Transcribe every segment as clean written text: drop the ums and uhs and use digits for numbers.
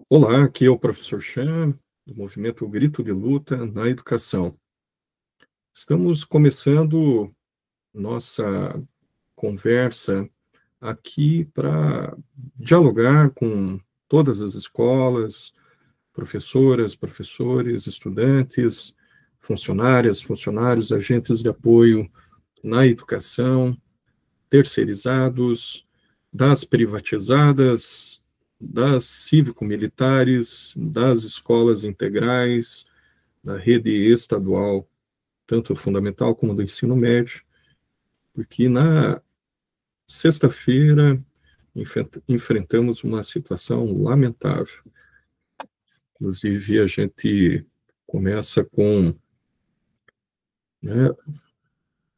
Olá, aqui é o professor Chan, do movimento Grito de Luta na Educação. Estamos começando nossa conversa aqui para dialogar com todas as escolas, professoras, professores, estudantes, funcionárias, funcionários, agentes de apoio na educação, terceirizados, das privatizadas, das cívico-militares, das escolas integrais, da rede estadual, tanto fundamental como do ensino médio, porque na sexta-feira enfrentamos uma situação lamentável. Inclusive, a gente começa com, né,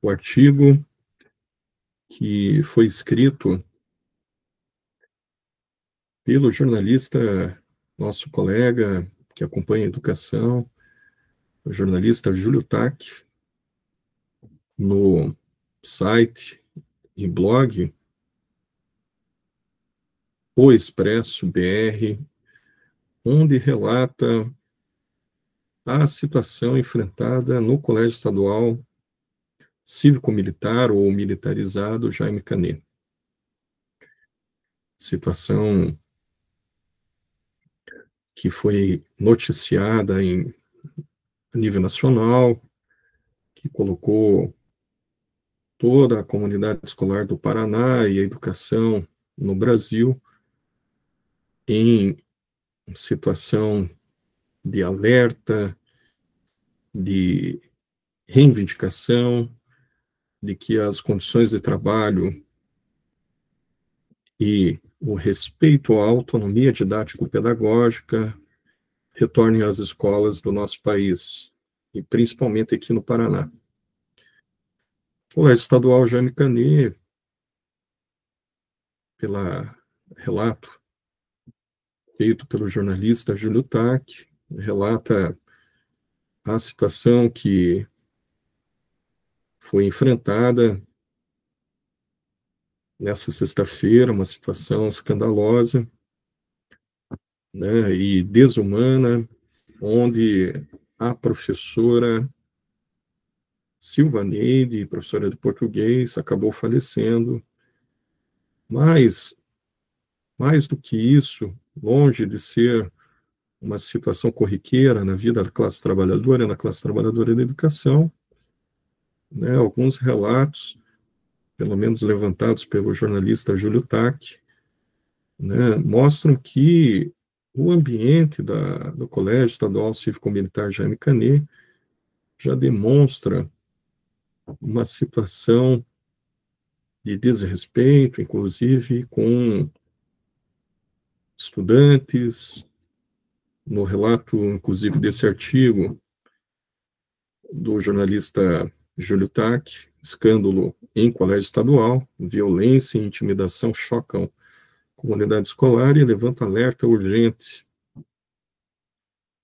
o artigo que foi escrito pelo jornalista, nosso colega que acompanha a educação, o jornalista Júlio Tac, no site e blog O Expresso BR, onde relata a situação enfrentada no Colégio Estadual Cívico-Militar ou Militarizado Jaime Canet. Situação que foi noticiada a nível nacional, que colocou toda a comunidade escolar do Paraná e a educação no Brasil em situação de alerta, de reivindicação, de que as condições de trabalho e o respeito à autonomia didático-pedagógica retornem às escolas do nosso país, e principalmente aqui no Paraná. O Colégio Estadual Jaime Canet, pelo relato feito pelo jornalista Júlio Tac, relata a situação que foi enfrentada nessa sexta-feira, uma situação escandalosa, né, e desumana, onde a professora Silvaneide, professora de português, acabou falecendo. Mas, mais do que isso, longe de ser uma situação corriqueira na vida da classe trabalhadora, na classe trabalhadora da educação, né, alguns relatos, pelo menos levantados pelo jornalista Júlio Tac, né, mostram que o ambiente do Colégio Estadual Cívico-Militar Jaime Canet já demonstra uma situação de desrespeito, inclusive com estudantes. No relato, inclusive, desse artigo do jornalista Júlio Tac, escândalo em colégio estadual, violência e intimidação chocam a comunidade escolar e levantam alerta urgente.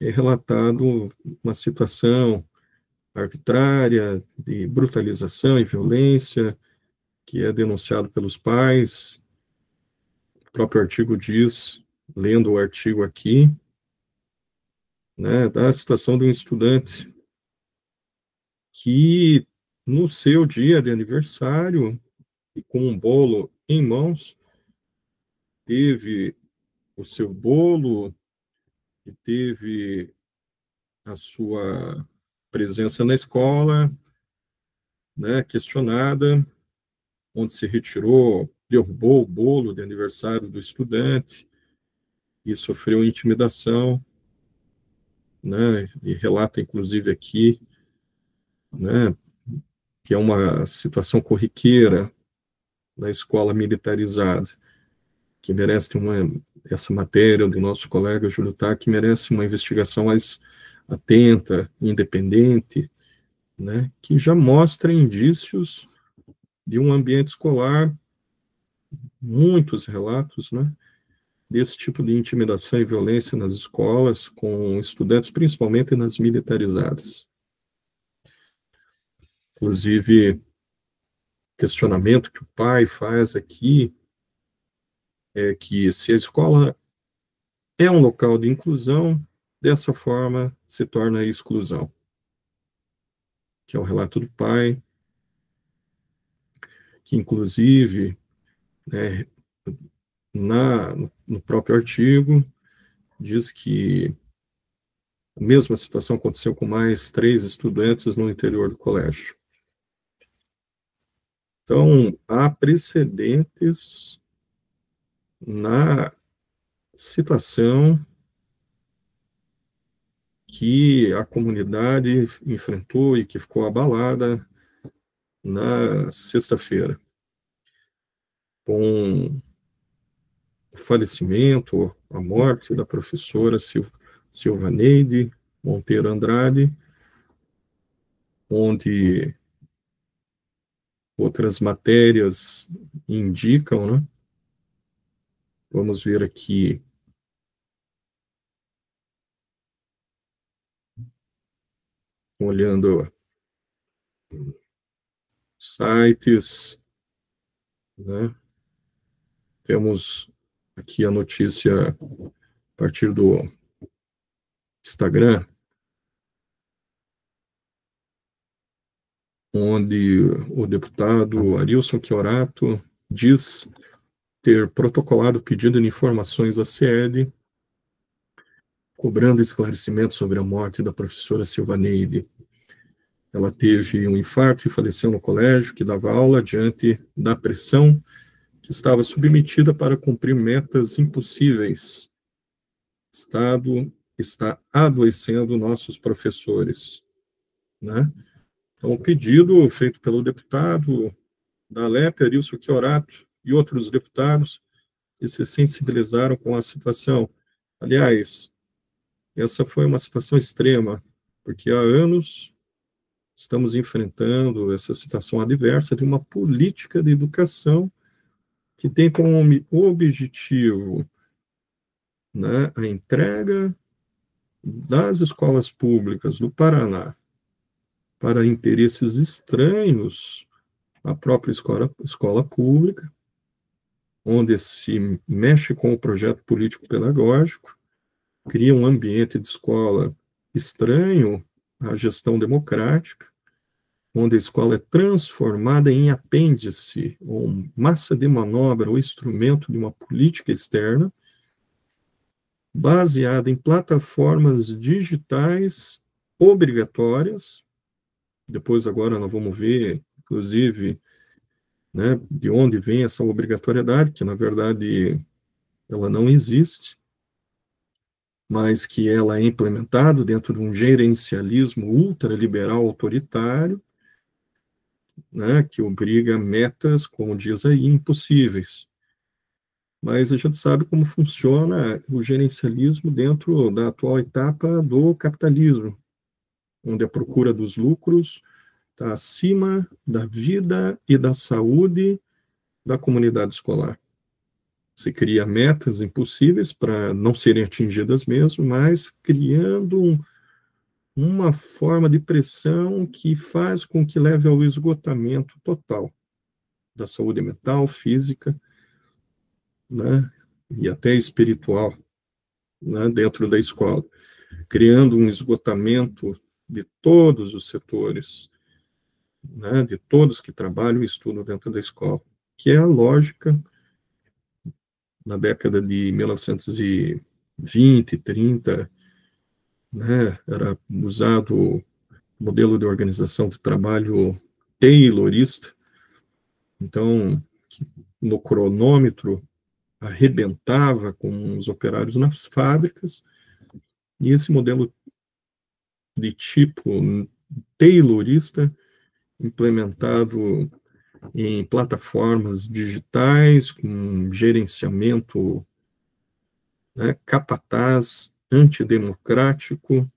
É relatado uma situação arbitrária de brutalização e violência que é denunciado pelos pais. O próprio artigo diz, lendo o artigo aqui, né, da situação de um estudante que, no seu dia de aniversário, e com um bolo em mãos, teve o seu bolo e teve a sua presença na escola, né, questionada, onde se retirou, derrubou o bolo de aniversário do estudante e sofreu intimidação, né, e relata, inclusive, aqui, né, que é uma situação corriqueira na escola militarizada, que merece essa matéria do nosso colega Júlio Tac, merece uma investigação mais atenta, independente, né, que já mostra indícios de um ambiente escolar, muitos relatos, né, desse tipo de intimidação e violência nas escolas, com estudantes, principalmente nas militarizadas. Inclusive, questionamento que o pai faz aqui é que se a escola é um local de inclusão, dessa forma se torna exclusão, que é o relato do pai, que inclusive, né, no próprio artigo, diz que a mesma situação aconteceu com mais 3 estudantes no interior do colégio. Então, há precedentes na situação que a comunidade enfrentou e que ficou abalada na sexta-feira, com o falecimento, a morte da professora Silvaneide Monteiro Andrade, onde outras matérias indicam, né? Vamos ver aqui, olhando sites, né? Temos aqui a notícia a partir do Instagram, onde o deputado Arilson Chiorato diz ter protocolado pedido de informações à CED, cobrando esclarecimentos sobre a morte da professora Silvaneide. Ela teve um infarto e faleceu no colégio que dava aula diante da pressão que estava submetida para cumprir metas impossíveis. O Estado está adoecendo nossos professores, né? Então, o pedido feito pelo deputado da Alep, Arilson Chiorato, e outros deputados que se sensibilizaram com a situação. Aliás, essa foi uma situação extrema, porque há anos estamos enfrentando essa situação adversa de uma política de educação que tem como objetivo, né, a entrega das escolas públicas do Paraná para interesses estranhos à própria escola pública, onde se mexe com o projeto político-pedagógico, cria um ambiente de escola estranho à gestão democrática, onde a escola é transformada em apêndice, ou massa de manobra, ou instrumento de uma política externa, baseada em plataformas digitais obrigatórias. Depois, agora, nós vamos ver, inclusive, né, de onde vem essa obrigatoriedade, que, na verdade, ela não existe, mas que ela é implementada dentro de um gerencialismo ultraliberal autoritário, né, que obriga metas, como diz aí, impossíveis. Mas a gente sabe como funciona o gerencialismo dentro da atual etapa do capitalismo, onde a procura dos lucros está acima da vida e da saúde da comunidade escolar. Se cria metas impossíveis para não serem atingidas mesmo, mas criando uma forma de pressão que faz com que leve ao esgotamento total da saúde mental, física, né, e até espiritual, né, dentro da escola, criando um esgotamento de todos os setores, né, de todos que trabalham e estudam dentro da escola, que é a lógica na década de 1920, 30, né, era usado o modelo de organização de trabalho taylorista, então, no cronômetro, arrebentava com os operários nas fábricas, e esse modelo de tipo taylorista, implementado em plataformas digitais, com gerenciamento, né, capataz, antidemocrático,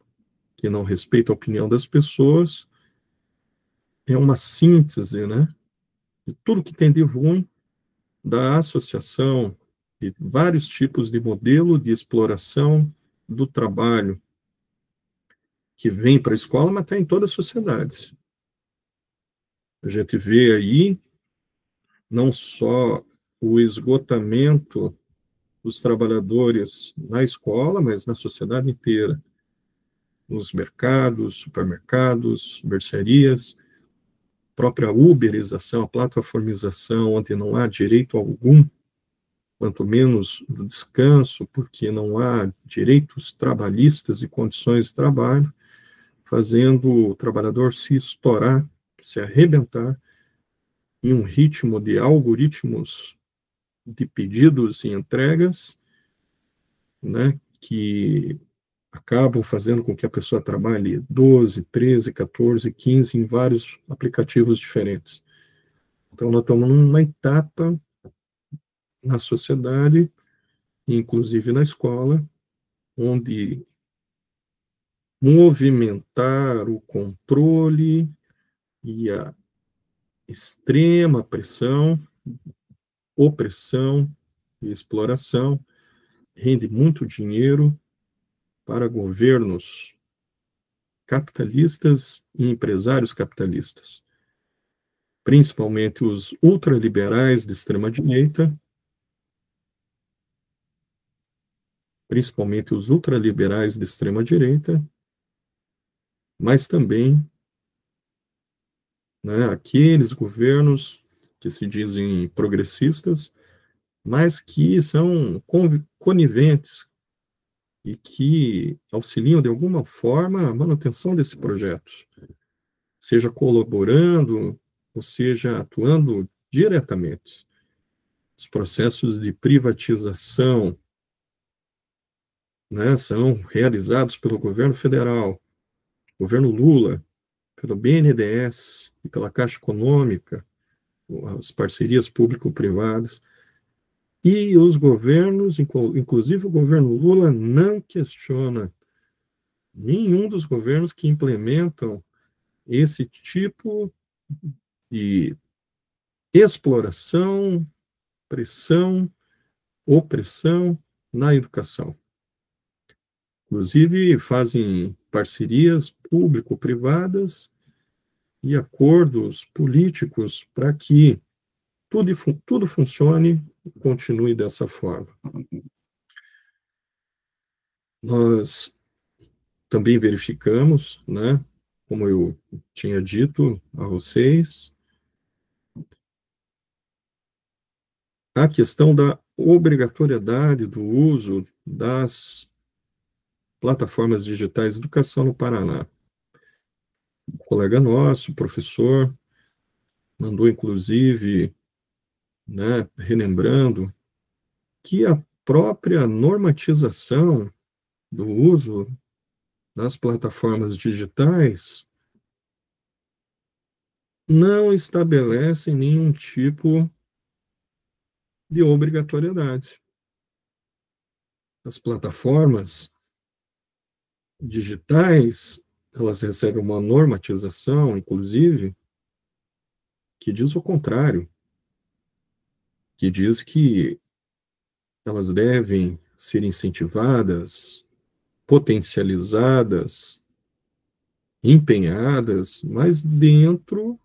que não respeita a opinião das pessoas, é uma síntese, né, de tudo que tem de ruim da associação de vários tipos de modelo de exploração do trabalho que vem para a escola, mas está em toda a sociedade. A gente vê aí não só o esgotamento dos trabalhadores na escola, mas na sociedade inteira, nos mercados, supermercados, mercearias, própria uberização, a plataformização, onde não há direito algum, quanto menos do descanso, porque não há direitos trabalhistas e condições de trabalho, fazendo o trabalhador se estourar, se arrebentar em um ritmo de algoritmos de pedidos e entregas, né, que acabam fazendo com que a pessoa trabalhe 12, 13, 14, 15 em vários aplicativos diferentes. Então, nós estamos numa etapa na sociedade, inclusive na escola, onde movimentar o controle e a extrema pressão, opressão e exploração rende muito dinheiro para governos capitalistas e empresários capitalistas, principalmente os ultraliberais de extrema direita, principalmente os ultraliberais de extrema direita, mas também, né, aqueles governos que se dizem progressistas, mas que são coniventes e que auxiliam de alguma forma a manutenção desse projeto, seja colaborando, ou seja atuando diretamente. Os processos de privatização, né, são realizados pelo governo federal, governo Lula, pelo BNDES e pela Caixa Econômica, as parcerias público-privadas, e os governos, inclusive o governo Lula, não questiona nenhum dos governos que implementam esse tipo de exploração, pressão, opressão na educação. Inclusive, fazem parcerias público-privadas e acordos políticos para que tudo funcione e continue dessa forma. Nós também verificamos, né, como eu tinha dito a vocês, a questão da obrigatoriedade do uso das plataformas digitais de educação no Paraná. Um colega nosso, professor, mandou inclusive, né, relembrando que a própria normatização do uso das plataformas digitais não estabelece nenhum tipo de obrigatoriedade. As plataformas digitais, elas recebem uma normatização, inclusive, que diz o contrário, que diz que elas devem ser incentivadas, potencializadas, empenhadas, mas dentro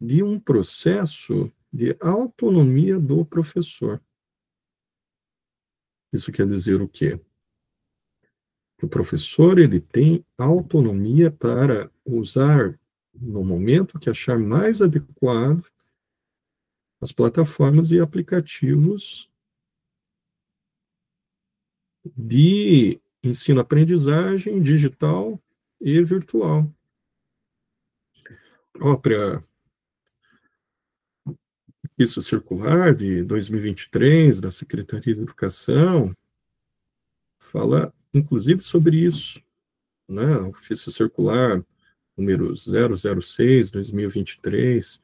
de um processo de autonomia do professor. Isso quer dizer o quê? Que o professor ele tem autonomia para usar no momento que achar mais adequado as plataformas e aplicativos de ensino-aprendizagem digital e virtual. A própria Isso Circular de 2023 da Secretaria de Educação fala, inclusive, sobre isso, né? O Ofício Circular número 006, 2023,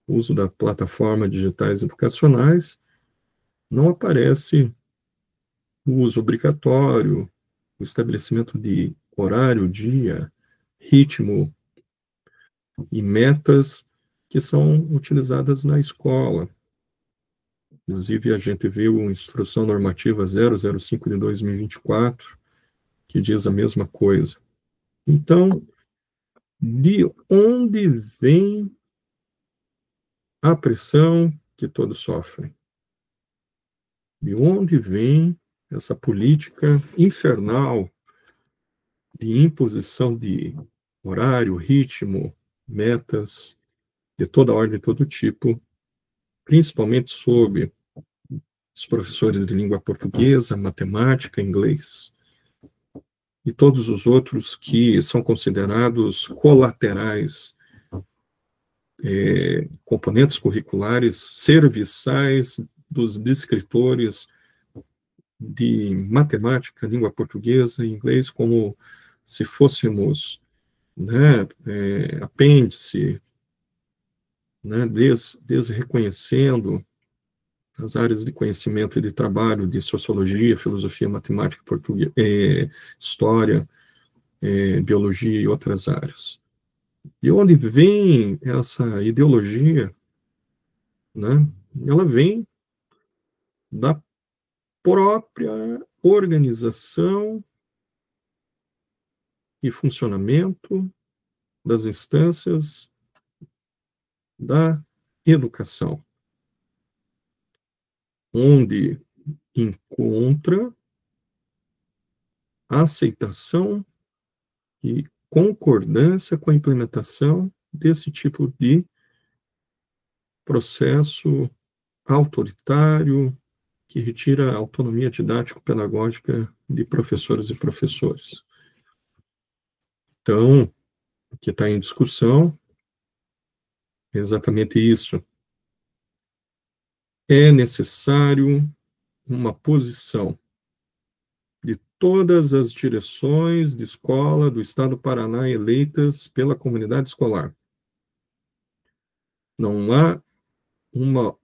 uso da plataforma digitais educacionais, não aparece o uso obrigatório, o estabelecimento de horário, dia, ritmo e metas que são utilizadas na escola. Inclusive, a gente viu a Instrução Normativa 005 de 2024, que diz a mesma coisa. Então, de onde vem a pressão que todos sofrem? De onde vem essa política infernal de imposição de horário, ritmo, metas, de toda ordem, de todo tipo, principalmente sobre os professores de língua portuguesa, matemática, inglês, e todos os outros que são considerados colaterais, componentes curriculares, serviçais dos descritores de matemática, língua portuguesa e inglês, como se fôssemos, né, apêndice, né, desreconhecendo as áreas de conhecimento e de trabalho de sociologia, filosofia, matemática, português, história, biologia e outras áreas. De onde vem essa ideologia, né? Ela vem da própria organização e funcionamento das instâncias da educação, onde encontra a aceitação e concordância com a implementação desse tipo de processo autoritário que retira a autonomia didático-pedagógica de professoras e professores. Então, o que está em discussão é exatamente isso. É necessário uma posição de todas as direções de escola do Estado do Paraná eleitas pela comunidade escolar. Não há uma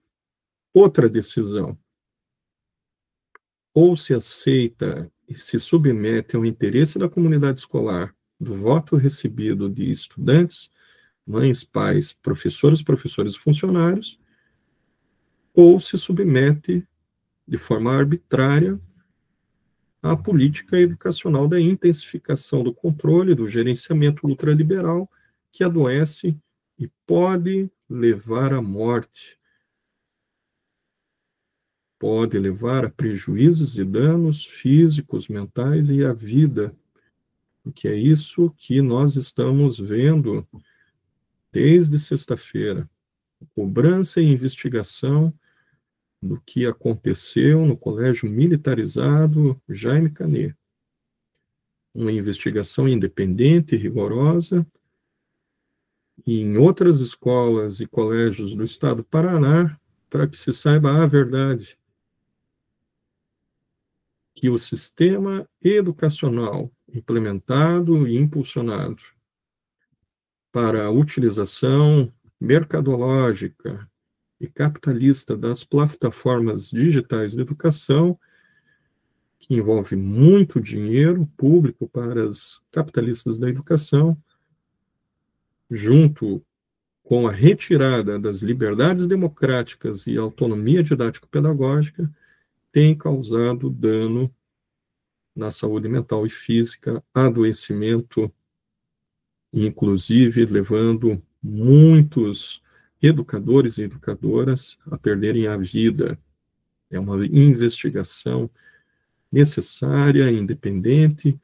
outra decisão. Ou se aceita e se submete ao interesse da comunidade escolar, do voto recebido de estudantes, mães, pais, professores, professores e funcionários, ou se submete de forma arbitrária à política educacional da intensificação do controle, do gerenciamento ultraliberal, que adoece e pode levar à morte, pode levar a prejuízos e danos físicos, mentais e à vida, porque é isso que nós estamos vendo desde sexta-feira. Cobrança e investigação do que aconteceu no Colégio Militarizado Jaime Canet. Uma investigação independente e rigorosa, e em outras escolas e colégios do estado do Paraná, para que se saiba a verdade, que o sistema educacional implementado e impulsionado para a utilização mercadológica e capitalista das plataformas digitais de educação, que envolve muito dinheiro público para as capitalistas da educação, junto com a retirada das liberdades democráticas e autonomia didático-pedagógica, tem causado dano na saúde mental e física, adoecimento, inclusive levando muitos educadores e educadoras a perderem a vida. É uma investigação necessária, independente,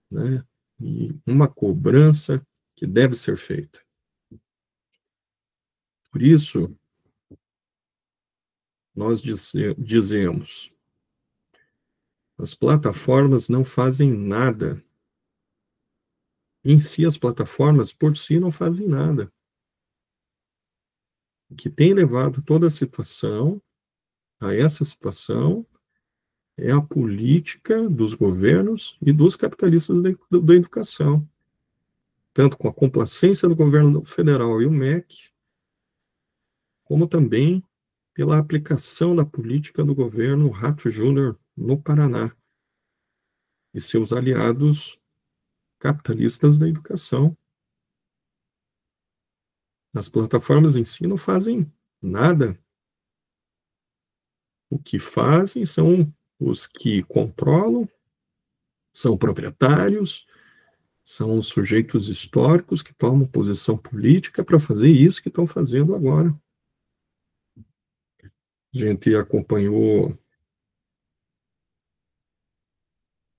né, e uma cobrança que deve ser feita. Por isso, nós dizemos, as plataformas não fazem nada. Em si, as plataformas, por si, não fazem nada. O que tem levado toda a essa situação, é a política dos governos e dos capitalistas da educação, tanto com a complacência do governo federal e o MEC, como também pela aplicação da política do governo Rato Júnior no Paraná e seus aliados capitalistas da educação. As plataformas em si não fazem nada. O que fazem são os que controlam, são proprietários, são os sujeitos históricos que tomam posição política para fazer isso que estão fazendo agora. A gente acompanhou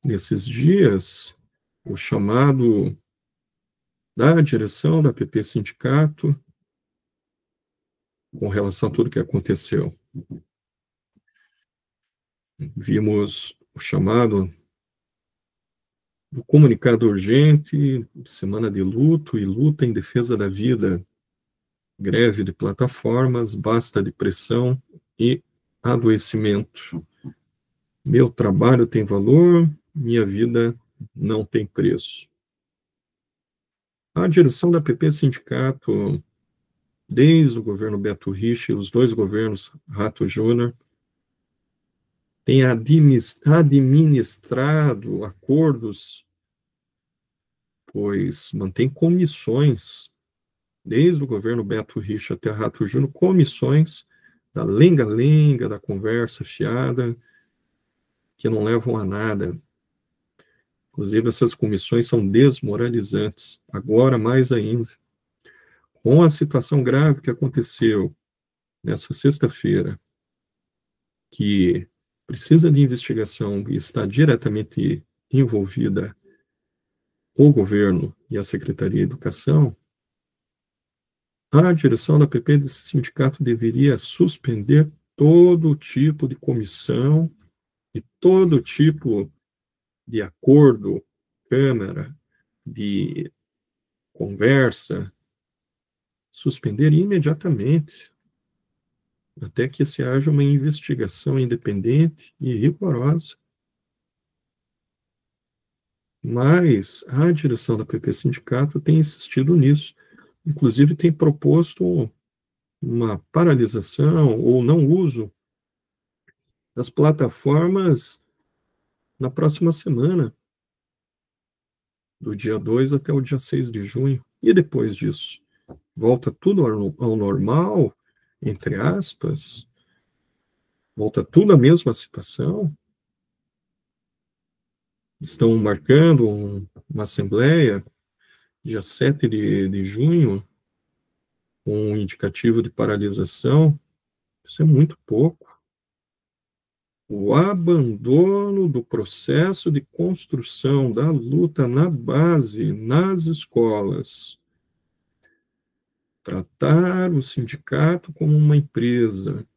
nesses dias, o chamado da direção da PP Sindicato com relação a tudo que aconteceu. Vimos o chamado do comunicado urgente, semana de luto e luta em defesa da vida, greve de plataformas, basta de pressão e adoecimento. Meu trabalho tem valor, minha vida não tem preço. A direção da PP Sindicato, desde o governo Beto Richa e os dois governos Rato Júnior, tem administrado acordos, pois mantém comissões, desde o governo Beto Richa até Rato Júnior, comissões da lenga-lenga, da conversa fiada, que não levam a nada. Inclusive, essas comissões são desmoralizantes, agora mais ainda. Com a situação grave que aconteceu nessa sexta-feira, que precisa de investigação e está diretamente envolvida o governo e a Secretaria de Educação, a direção da PP desse sindicato deveria suspender todo tipo de comissão e todo tipo de acordo, câmara, de conversa, suspender imediatamente, até que se haja uma investigação independente e rigorosa. Mas a direção da PP Sindicato tem insistido nisso. Inclusive, tem proposto uma paralisação ou não uso das plataformas na próxima semana, do dia 2 até o dia 6 de junho. E depois disso? Volta tudo ao normal, entre aspas? Volta tudo à mesma situação? Estão marcando uma assembleia, dia 7 de junho, com um indicativo de paralisação. Isso é muito pouco. O abandono do processo de construção da luta na base, nas escolas. Tratar o sindicato como uma empresa,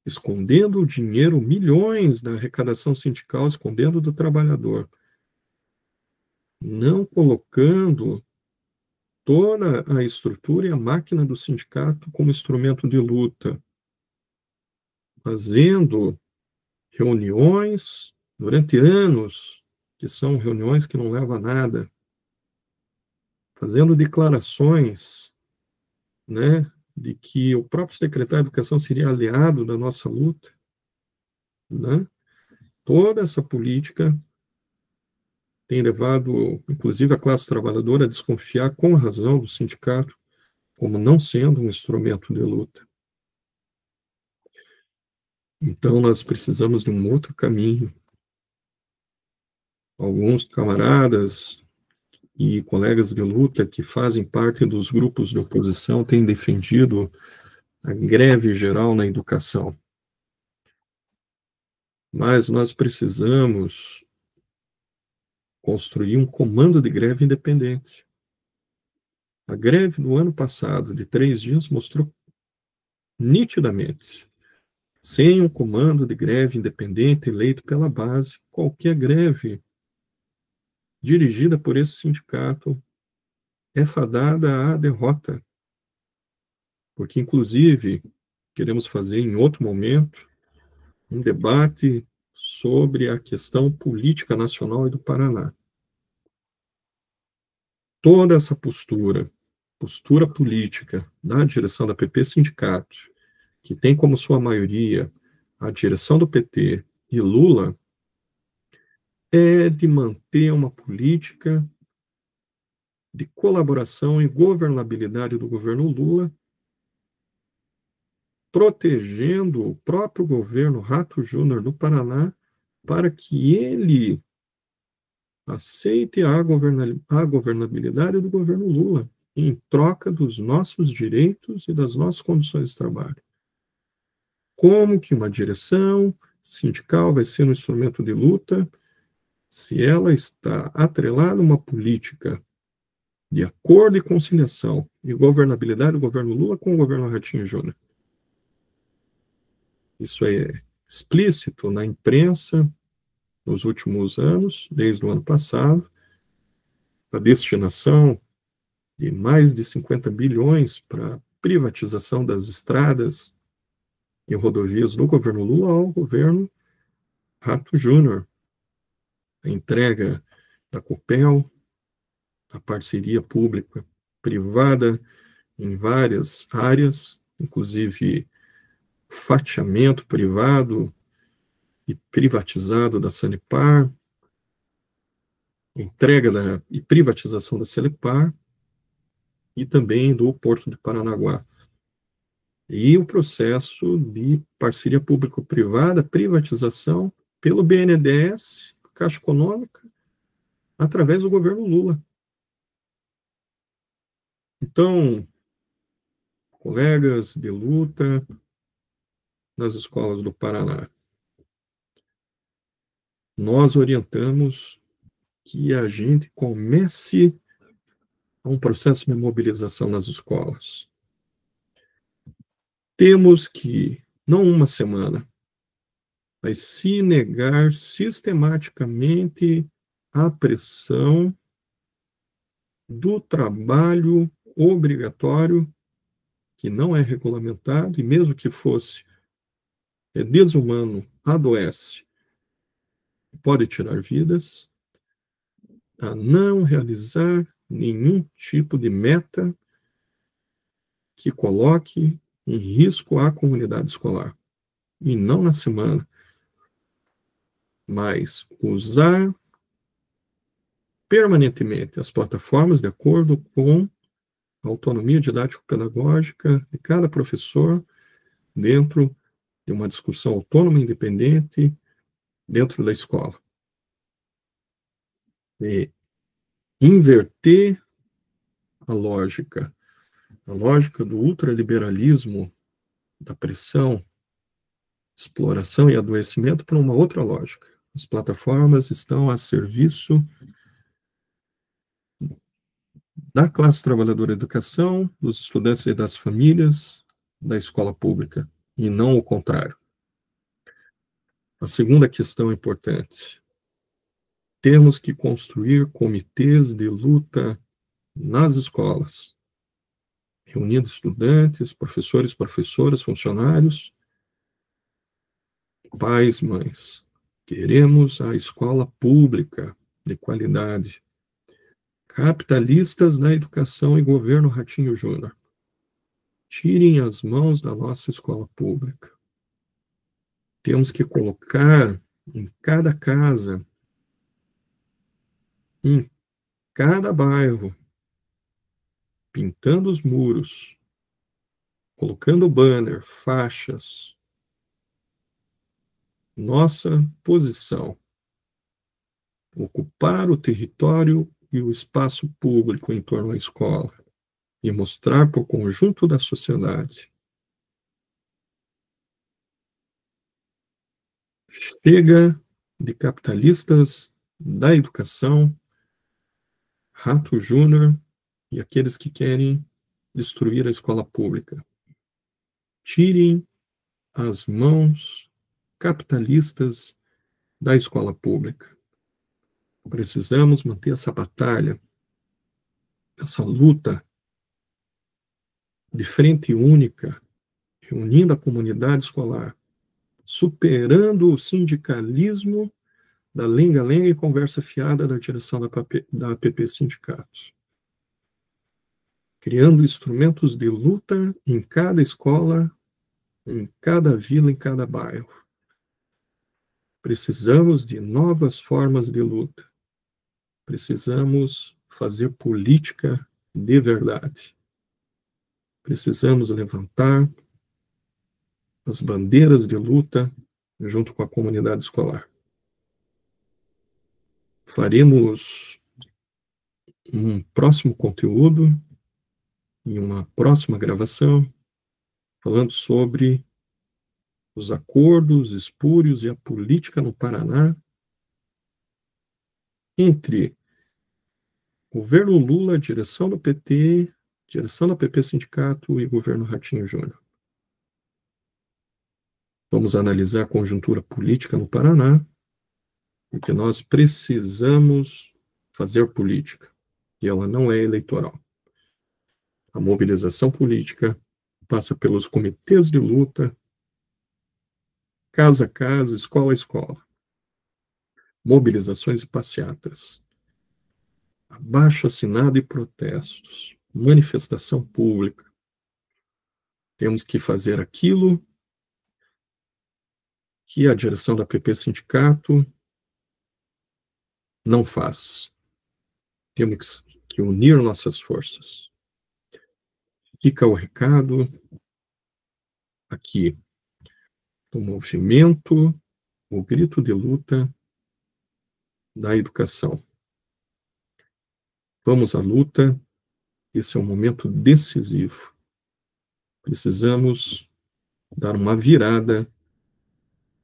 escondendo o dinheiro, milhões da arrecadação sindical, escondendo do trabalhador, não colocando toda a estrutura e a máquina do sindicato como instrumento de luta, fazendo reuniões durante anos, que são reuniões que não levam a nada, fazendo declarações, né, de que o próprio secretário de Educação seria aliado da nossa luta, né? Toda essa política tem levado, inclusive, a classe trabalhadora a desconfiar com razão do sindicato como não sendo um instrumento de luta. Então, nós precisamos de um outro caminho. Alguns camaradas e colegas de luta que fazem parte dos grupos de oposição têm defendido a greve geral na educação. Mas nós precisamos construir um comando de greve independente. A greve do ano passado, de 3 dias, mostrou nitidamente, sem um comando de greve independente eleito pela base, qualquer greve dirigida por esse sindicato é fadada à derrota. Porque, inclusive, queremos fazer em outro momento um debate sobre a questão política nacional e do Paraná. Toda essa postura política da direção da PP Sindicato, que tem como sua maioria a direção do PT e Lula, é de manter uma política de colaboração e governabilidade do governo Lula, protegendo o próprio governo Rato Júnior do Paraná para que ele aceite a governabilidade do governo Lula em troca dos nossos direitos e das nossas condições de trabalho. Como que uma direção sindical vai ser um instrumento de luta se ela está atrelada a uma política de acordo e conciliação e governabilidade do governo Lula com o governo Ratinho Júnior. Isso é explícito na imprensa nos últimos anos, desde o ano passado, a destinação de mais de 50 bilhões para privatização das estradas e rodovias do governo Lula ao governo Rato Júnior. A entrega da Copel, a parceria pública-privada em várias áreas, inclusive fatiamento privado e privatizado da Sanepar, entrega e privatização da Sanepar e também do Porto de Paranaguá. E o processo de parceria público-privada, privatização pelo BNDES, Caixa Econômica, através do governo Lula. Então, colegas de luta nas escolas do Paraná, nós orientamos que a gente comece um processo de mobilização nas escolas. Temos que, não uma semana, mas se negar sistematicamente a pressão do trabalho obrigatório, que não é regulamentado, e mesmo que fosse, é desumano, adoece, pode tirar vidas, a não realizar nenhum tipo de meta que coloque em risco a comunidade escolar. E não na semana, mas usar permanentemente as plataformas de acordo com a autonomia didático-pedagógica de cada professor dentro de uma discussão autônoma e independente dentro da escola. E inverter a lógica do ultraliberalismo, da pressão, exploração e adoecimento para uma outra lógica. As plataformas estão a serviço da classe trabalhadora da educação, dos estudantes e das famílias da escola pública, e não o contrário. A segunda questão importante: temos que construir comitês de luta nas escolas, reunindo estudantes, professores, professoras, funcionários, pais, mães. Queremos a escola pública de qualidade. Capitalistas na educação e governo Ratinho Júnior, tirem as mãos da nossa escola pública. Temos que colocar em cada casa, em cada bairro, pintando os muros, colocando banner, faixas, nossa posição: ocupar o território e o espaço público em torno da escola e mostrar para o conjunto da sociedade: chega de capitalistas da educação, Rato Júnior e aqueles que querem destruir a escola pública. Tirem as mãos capitalistas da escola pública. Precisamos manter essa batalha, essa luta de frente única, reunindo a comunidade escolar, superando o sindicalismo da lenga-lenga e conversa fiada da direção da APP Sindicatos, criando instrumentos de luta em cada escola, em cada vila, em cada bairro. Precisamos de novas formas de luta. Precisamos fazer política de verdade. Precisamos levantar as bandeiras de luta junto com a comunidade escolar. Faremos um próximo conteúdo em uma próxima gravação falando sobre os acordos espúrios e a política no Paraná entre governo Lula, direção do PT, direção da PP Sindicato e governo Ratinho Júnior. Vamos analisar a conjuntura política no Paraná, porque nós precisamos fazer política, e ela não é eleitoral. A mobilização política passa pelos comitês de luta, casa a casa, escola a escola, mobilizações e passeatas, abaixo-assinado e protestos, manifestação pública. Temos que fazer aquilo que a direção da PP Sindicato não faz. Temos que unir nossas forças. Fica o recado aqui do movimento, o grito de luta da educação. Vamos à luta, esse é um momento decisivo. Precisamos dar uma virada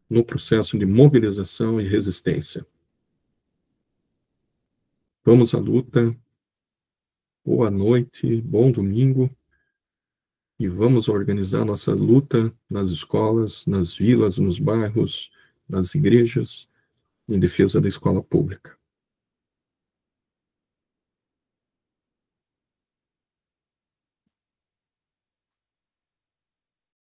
no processo de mobilização e resistência. Vamos à luta, boa noite, bom domingo, e vamos organizar nossa luta nas escolas, nas vilas, nos bairros, nas igrejas, em defesa da escola pública.